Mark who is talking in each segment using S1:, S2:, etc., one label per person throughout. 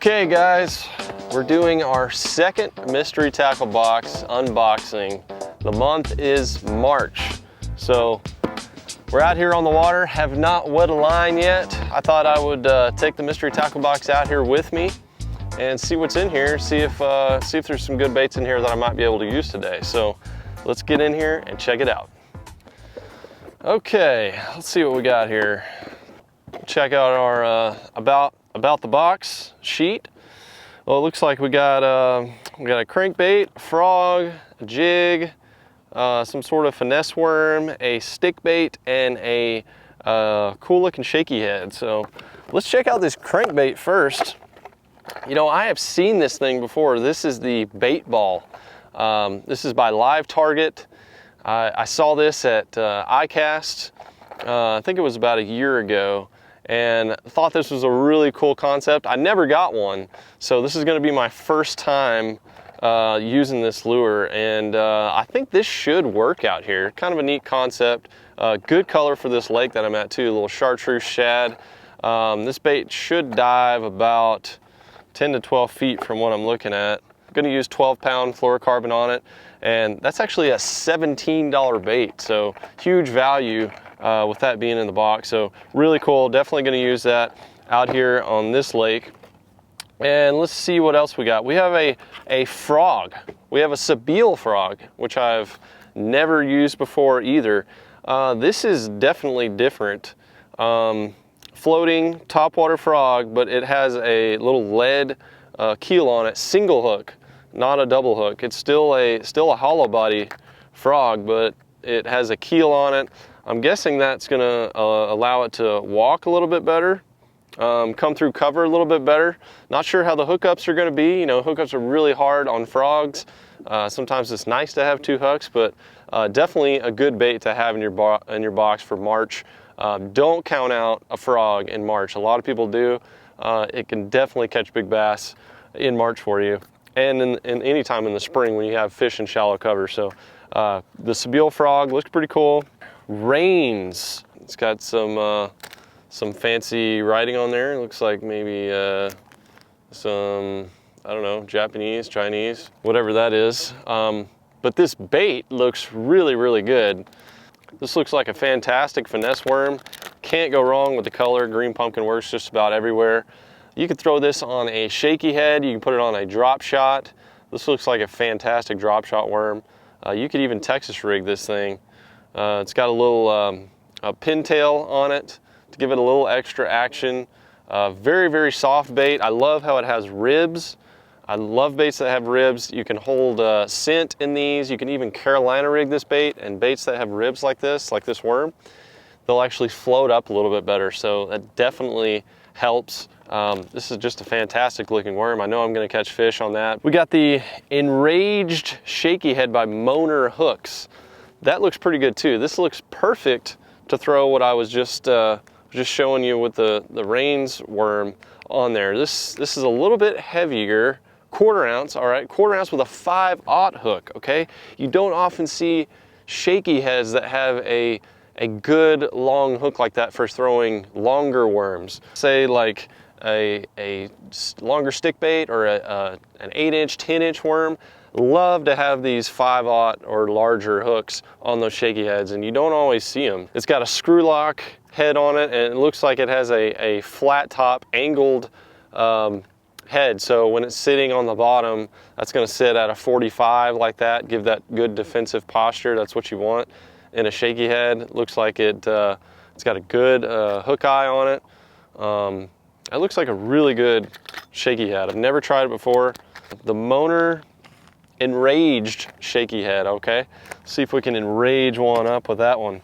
S1: Okay guys, we're doing our second mystery tackle box unboxing. The month is March. So we're out here on the water, have not wet a line yet. I thought I would take the mystery tackle box out here with me and see what's in here, see if there's some good baits in here that I might be able to use today. So let's get in here and check it out. Okay, let's see what we got here. Check out our about the box sheet. Well, it looks like we got a crankbait, a frog, a jig, some sort of finesse worm, a stick bait, and a cool looking shaky head. So let's check out this crankbait first. You know, I have seen this thing before. This is the bait ball. This is by Live Target. I saw this at iCast. I think it was about a year ago, and thought this was a really cool concept. I never got one, so this is going to be my first time using this lure, and I think this should work out here. Kind of a neat concept. Good color for this lake that I'm at too, a little chartreuse shad. This bait should dive about 10 to 12 feet from what I'm looking at. I'm going to use 12-pound fluorocarbon on it, and that's actually a $17 bait, so huge value with that being in the box. So really cool, definitely going to use that out here on this lake. And let's see what else we got. We have a frog. We have a Sabeel frog, which I've never used before either. This is definitely different. Floating topwater frog, but it has a little lead keel on it, single hook, not a double hook. It's still a hollow body frog, but it has a keel on it. I'm guessing that's gonna allow it to walk a little bit better, come through cover a little bit better. Not sure how the hookups are gonna be. You know, hookups are really hard on frogs. Sometimes it's nice to have two hooks, but definitely a good bait to have in your box for March. Don't count out a frog in March. A lot of people do. It can definitely catch big bass in March for you, and in any time in the spring when you have fish in shallow cover. So the Sabeel frog looks pretty cool. Rains. It's got some fancy writing on there. It looks like maybe some, I don't know, Japanese, Chinese, whatever that is. But this bait looks really, really good. This looks like a fantastic finesse worm. Can't go wrong with the color. Green pumpkin works just about everywhere. You could throw this on a shaky head. You can put it on a drop shot. This looks like a fantastic drop shot worm. You could even Texas rig this thing. It's got a little pintail on it to give it a little extra action. Very, very soft bait. I love how it has ribs. I love baits that have ribs. You can hold scent in these. You can even Carolina rig this bait, and baits that have ribs like this worm, they'll actually float up a little bit better. So that definitely helps. This is just a fantastic looking worm. I know I'm gonna catch fish on that. We got the Enraged Shakey Head by Moaner hooks. That looks pretty good too. This looks perfect to throw what I was just showing you with the Rains worm on there. This is a little bit heavier, 1/4 ounce, all right, 1/4 ounce with a 5/0 hook, okay? You don't often see shaky heads that have a good long hook like that for throwing longer worms. Say like a longer stick bait or an 8-inch, 10-inch worm. Love to have these 5/0 or larger hooks on those shaky heads, and you don't always see them. It's got a screw lock head on it, and it looks like it has a flat top angled head. So when it's sitting on the bottom, that's going to sit at a 45 like that, give that good defensive posture. That's what you want in a shaky head. It looks like it's got a good hook eye on it. It looks like a really good shaky head. I've never tried it before. The Moaner Enraged Shakey Head, okay? See if we can enrage one up with that one.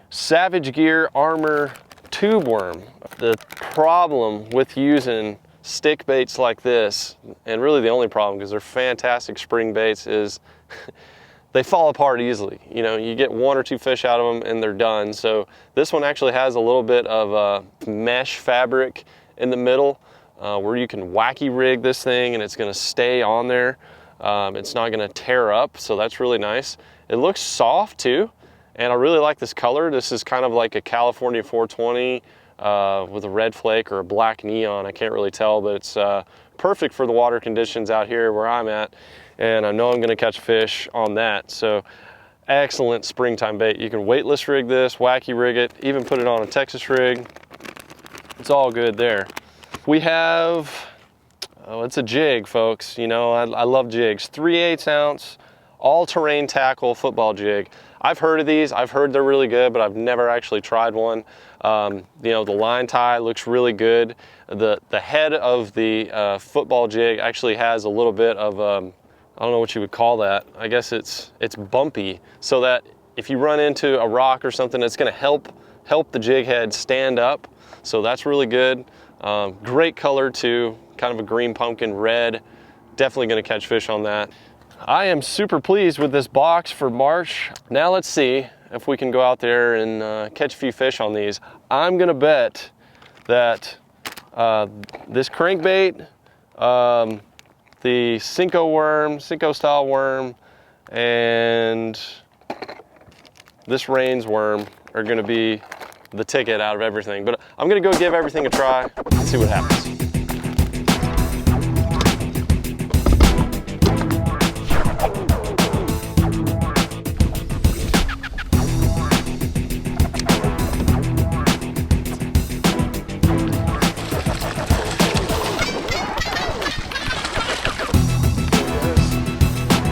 S1: Savage Gear Armor Tubeworm. The problem with using stick baits like this, and really the only problem, because they're fantastic spring baits, is they fall apart easily. You know, you get 1 or 2 fish out of them and they're done. So this one actually has a little bit of mesh fabric in the middle where you can wacky rig this thing and it's going to stay on there. It's not going to tear up, so that's really nice. It looks soft too, and I really like this color. This is kind of like a California 420 with a red flake or a black neon. I can't really tell, but it's perfect for the water conditions out here where I'm at. And I know I'm gonna catch fish on that. So excellent springtime bait. You can weightless rig this, wacky rig it, even put it on a Texas rig. It's all good there. We have, oh, it's a jig, folks. You know, I love jigs. 3/8 ounce, all-terrain tackle football jig. I've heard of these. I've heard they're really good, but I've never actually tried one. You know, the line tie looks really good. The head of the football jig actually has a little bit of, I don't know what you would call that. I guess it's bumpy, so that if you run into a rock or something, it's gonna help the jig head stand up. So that's really good. Great color too, kind of a green pumpkin red. Definitely gonna catch fish on that. I am super pleased with this box for March. Now let's see if we can go out there and catch a few fish on these. I'm gonna bet that this crankbait, the Cinco style worm, and this Rains worm are gonna be the ticket out of everything. But I'm gonna go give everything a try and see what happens.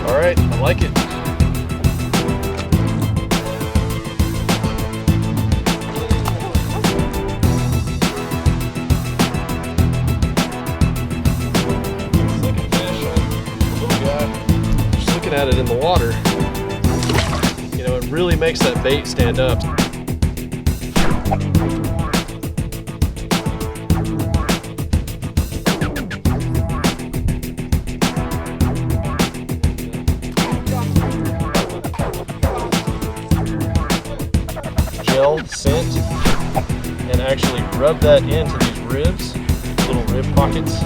S1: All right, I like it. At it in the water, you know, it really makes that bait stand up. Gel scent, and actually rub that into these ribs, little rib pockets.